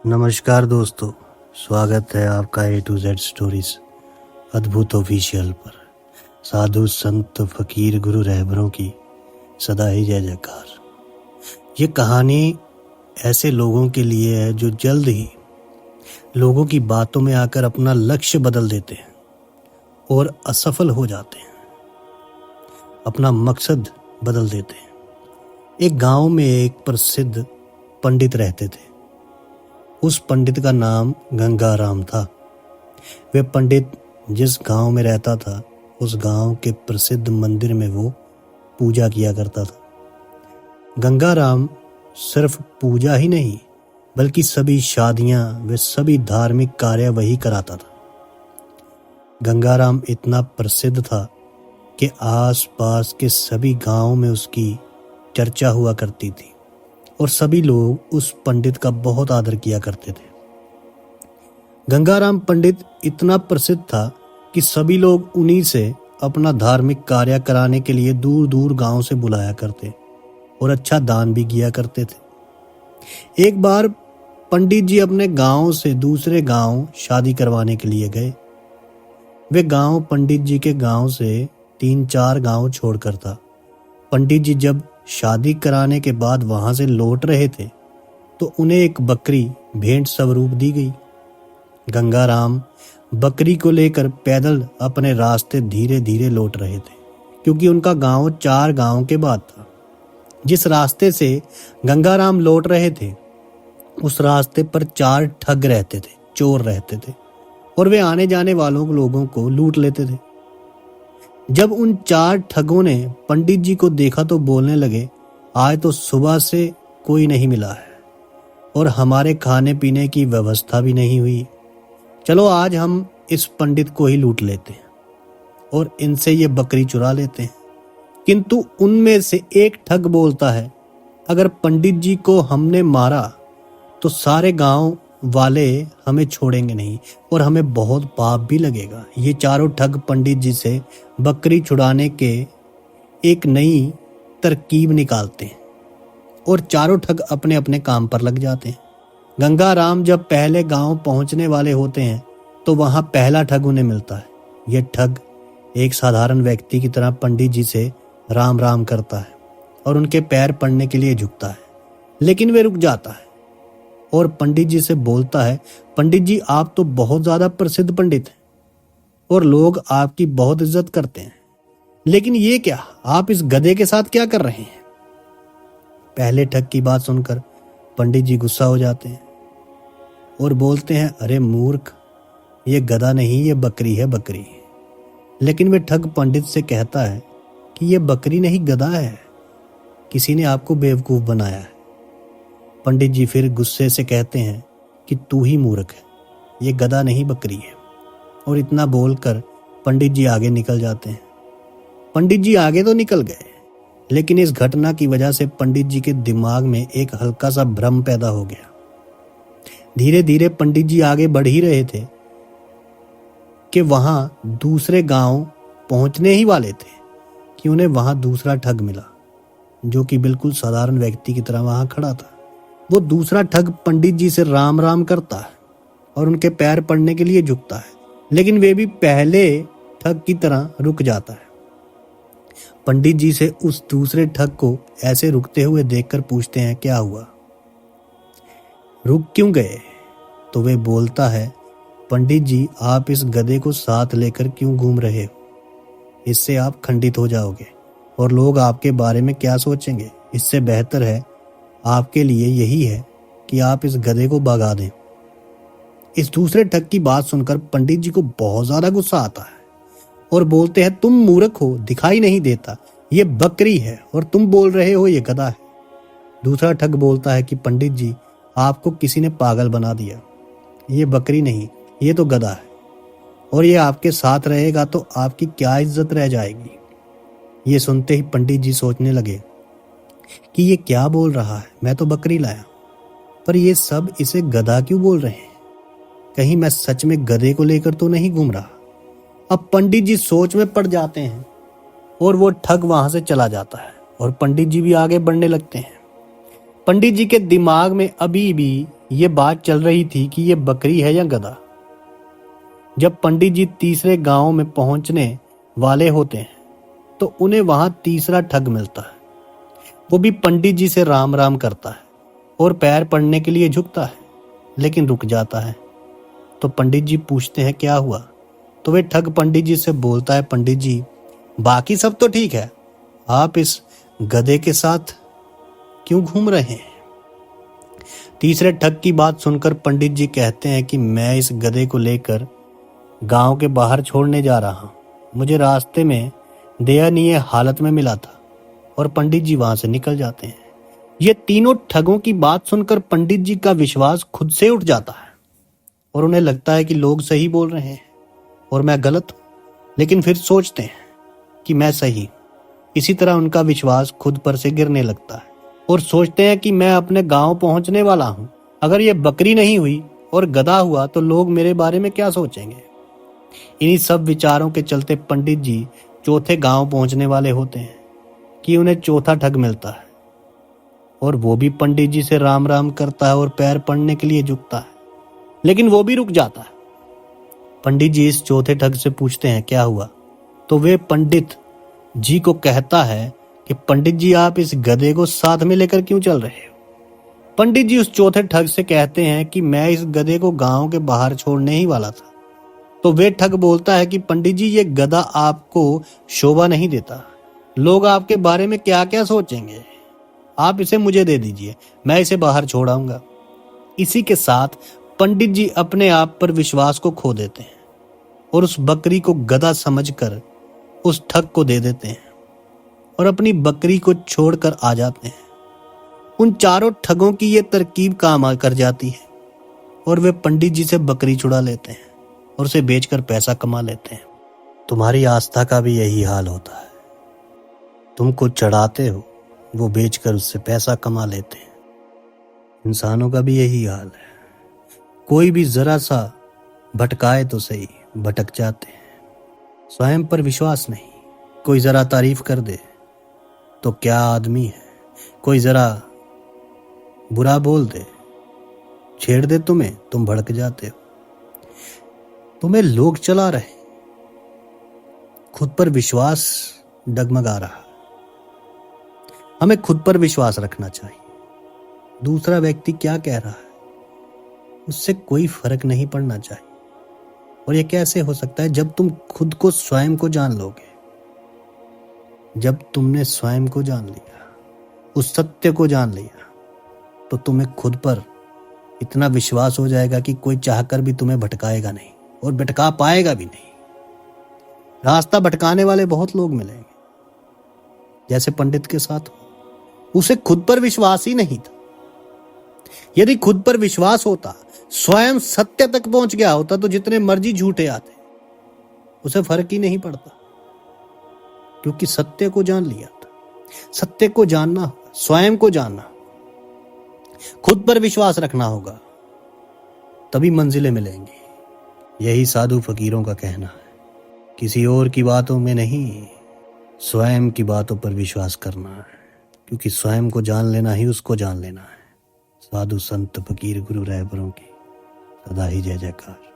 नमस्कार दोस्तों, स्वागत है आपका A to Z स्टोरीज अद्भुत ऑफिशियल पर। साधु संत फकीर गुरु रहबरों की सदा ही जय जयकार। ये कहानी ऐसे लोगों के लिए है जो जल्द ही लोगों की बातों में आकर अपना लक्ष्य बदल देते हैं और असफल हो जाते हैं, अपना मकसद बदल देते हैं। एक गांव में एक प्रसिद्ध पंडित रहते थे। उस पंडित का नाम गंगाराम था। वे पंडित जिस गांव में रहता था, उस गांव के प्रसिद्ध मंदिर में वो पूजा किया करता था। गंगाराम सिर्फ पूजा ही नहीं, बल्कि सभी शादियां व सभी धार्मिक कार्य वही कराता था। गंगाराम इतना प्रसिद्ध था कि आस-पास के सभी गांव में उसकी चर्चा हुआ करती थी और सभी लोग उस पंडित का बहुत आदर किया करते थे। गंगाराम पंडित इतना प्रसिद्ध था कि सभी लोग उन्हीं से अपना धार्मिक कार्य कराने के लिए दूर दूर गांव से बुलाया करते और अच्छा दान भी किया करते थे। एक बार पंडित जी अपने गांव से दूसरे गांव शादी करवाने के लिए गए। वे गांव पंडित जी के गांव से 3-4 गांव छोड़कर था। पंडित जी जब शादी कराने के बाद वहां से लौट रहे थे तो उन्हें एक बकरी भेंट स्वरूप दी गई। गंगाराम बकरी को लेकर पैदल अपने रास्ते धीरे धीरे लौट रहे थे, क्योंकि उनका गांव 4 गांव के बाद था। जिस रास्ते से गंगाराम लौट रहे थे, उस रास्ते पर 4 ठग रहते थे, चोर रहते थे, और वे आने जाने वालों लोगों को लूट लेते थे। जब उन 4 ठगों ने पंडित जी को देखा तो बोलने लगे, आज तो सुबह से कोई नहीं मिला है और हमारे खाने पीने की व्यवस्था भी नहीं हुई। चलो आज हम इस पंडित को ही लूट लेते हैं और इनसे ये बकरी चुरा लेते हैं। किंतु उनमें से एक ठग बोलता है, अगर पंडित जी को हमने मारा तो सारे गांव वाले हमें छोड़ेंगे नहीं और हमें बहुत पाप भी लगेगा। ये चारों ठग पंडित जी से बकरी छुड़ाने के एक नई तरकीब निकालते हैं और चारों ठग अपने अपने काम पर लग जाते हैं। गंगाराम जब पहले गांव पहुंचने वाले होते हैं तो वहां पहला ठग उन्हें मिलता है। यह ठग एक साधारण व्यक्ति की तरह पंडित जी से राम राम करता है और उनके पैर पड़ने के लिए झुकता है, लेकिन वे रुक जाता है और पंडित जी से बोलता है, पंडित जी आप तो बहुत ज्यादा प्रसिद्ध पंडित हैं और लोग आपकी बहुत इज्जत करते हैं, लेकिन ये क्या, आप इस गधे के साथ क्या कर रहे हैं? पहले ठग की बात सुनकर पंडित जी गुस्सा हो जाते हैं और बोलते हैं, अरे मूर्ख, ये गधा नहीं, ये बकरी है, बकरी। लेकिन वे ठग पंडित से कहता है कि ये बकरी नहीं, गधा है, किसी ने आपको बेवकूफ बनाया है। पंडित जी फिर गुस्से से कहते हैं कि तू ही मूर्ख है, ये गधा नहीं बकरी है, और इतना बोलकर पंडित जी आगे निकल जाते हैं। पंडित जी आगे तो निकल गए, लेकिन इस घटना की वजह से पंडित जी के दिमाग में एक हल्का सा भ्रम पैदा हो गया। धीरे धीरे पंडित जी आगे बढ़ ही रहे थे कि वहां दूसरे गांव पहुंचने ही वाले थे कि उन्हें वहां दूसरा ठग मिला, जो कि बिल्कुल साधारण व्यक्ति की तरह वहां खड़ा था। वो दूसरा ठग पंडित जी से राम राम करता है और उनके पैर पड़ने के लिए झुकता है, लेकिन वे भी पहले ठग की तरह रुक जाता है। पंडित जी से उस दूसरे ठग को ऐसे रुकते हुए देखकर पूछते हैं, क्या हुआ, रुक क्यों गए? तो वे बोलता है, पंडित जी आप इस गधे को साथ लेकर क्यों घूम रहे हो? इससे आप खंडित हो जाओगे और लोग आपके बारे में क्या सोचेंगे। इससे बेहतर है, आपके लिए यही है कि आप इस गधे को भगा दें। इस दूसरे ठग की बात सुनकर पंडित जी को बहुत ज्यादा गुस्सा आता है और बोलते हैं, तुम मूर्ख हो, दिखाई नहीं देता, ये बकरी है और तुम बोल रहे हो ये गधा है। दूसरा ठग बोलता है कि पंडित जी आपको किसी ने पागल बना दिया, ये बकरी नहीं, ये तो गधा है और ये आपके साथ रहेगा तो आपकी क्या इज्जत रह जाएगी। ये सुनते ही पंडित जी सोचने लगे कि ये क्या बोल रहा है, मैं तो बकरी लाया, पर ये सब इसे गधा क्यों बोल रहे हैं? कहीं मैं सच में गधे को लेकर तो नहीं घूम रहा। अब पंडित जी सोच में पड़ जाते हैं और वो ठग वहां से चला जाता है और पंडित जी भी आगे बढ़ने लगते हैं। पंडित जी के दिमाग में अभी भी ये बात चल रही थी कि ये बकरी है या गधा। जब पंडित जी तीसरे गांव में पहुंचने वाले होते हैं तो उन्हें वहां तीसरा ठग मिलता है। वो भी पंडित जी से राम राम करता है और पैर पड़ने के लिए झुकता है, लेकिन रुक जाता है। तो पंडित जी पूछते हैं क्या हुआ। तो वे ठग पंडित जी से बोलता है, पंडित जी बाकी सब तो ठीक है, आप इस गधे के साथ क्यों घूम रहे हैं? तीसरे ठग की बात सुनकर पंडित जी कहते हैं कि मैं इस गधे को लेकर गांव के बाहर छोड़ने जा रहा हूं। मुझे रास्ते में दयनीय हालत में मिला था। और पंडित जी वहां से निकल जाते हैं। ये तीनों ठगों की बात सुनकर पंडित जी का विश्वास खुद से उठ जाता है और उन्हें लगता है कि लोग सही बोल रहे हैं और मैं गलत हूं। लेकिन फिर सोचते हैं कि मैं सही। इसी तरह उनका विश्वास खुद पर से गिरने लगता है और सोचते हैं कि मैं अपने गांव पहुंचने वाला हूं। अगर ये बकरी नहीं हुई और गधा हुआ तो लोग मेरे बारे में क्या सोचेंगे? इन्हीं सब विचारों के चलते पंडित जी चौथे गांव पहुंचने वाले होते हैं कि उन्हें चौथा ठग मिलता है और वो भी पंडित जी से राम राम करता है और पैर पड़ने के लिए झुकता है, लेकिन वो भी रुक जाता है। पंडित जी इस चौथे ठग से पूछते हैं क्या हुआ। तो वे पंडित जी को कहता है कि पंडित जी आप इस गधे को साथ में लेकर क्यों चल रहे हो? पंडित जी उस चौथे ठग से कहते हैं कि मैं इस गधे को गांव के बाहर छोड़ने ही वाला था। तो वे ठग बोलता है कि पंडित जी ये गधा आपको शोभा नहीं देता, लोग आपके बारे में क्या क्या सोचेंगे, आप इसे मुझे दे दीजिए, मैं इसे बाहर छोड़ आऊंगा। इसी के साथ पंडित जी अपने आप पर विश्वास को खो देते हैं और उस बकरी को गधा समझकर उस ठग को दे देते हैं और अपनी बकरी को छोड़कर आ जाते हैं। उन चारों ठगों की ये तरकीब काम कर जाती है और वे पंडित जी से बकरी छुड़ा लेते हैं और उसे बेचकर पैसा कमा लेते हैं। तुम्हारी आस्था का भी यही हाल होता है। तुम कुछ चढ़ाते हो, वो बेचकर उससे पैसा कमा लेते हैं। इंसानों का भी यही हाल है। कोई भी जरा सा भटकाए तो सही, भटक जाते हैं। स्वयं पर विश्वास नहीं। कोई जरा तारीफ कर दे तो क्या आदमी है, कोई जरा बुरा बोल दे, छेड़ दे तुम्हें, तुम भड़क जाते हो। तुम्हें लोग चला रहे, खुद पर विश्वास डगमगा रहा। हमें खुद पर विश्वास रखना चाहिए। दूसरा व्यक्ति क्या कह रहा है उससे कोई फर्क नहीं पड़ना चाहिए। और यह कैसे हो सकता है? जब तुम खुद को स्वयं को जान लोगे। जब तुमने स्वयं को जान लिया, उस सत्य को जान लिया, तो तुम्हें खुद पर इतना विश्वास हो जाएगा कि कोई चाहकर भी तुम्हें भटकाएगा नहीं और भटका पाएगा भी नहीं। रास्ता भटकाने वाले बहुत लोग मिलेंगे, जैसे पंडित के साथ। उसे खुद पर विश्वास ही नहीं था। यदि खुद पर विश्वास होता, स्वयं सत्य तक पहुंच गया होता, तो जितने मर्जी झूठे आते उसे फर्क ही नहीं पड़ता, क्योंकि सत्य को जान लिया था। सत्य को जानना होगा, स्वयं को जानना, खुद पर विश्वास रखना होगा, तभी मंजिलें मिलेंगी। यही साधु फकीरों का कहना है। किसी और की बातों में नहीं, स्वयं की बातों पर विश्वास करना है, क्योंकि स्वयं को जान लेना ही उसको जान लेना है। साधु संत फकीर गुरु रहबरों की सदा ही जय जयकार।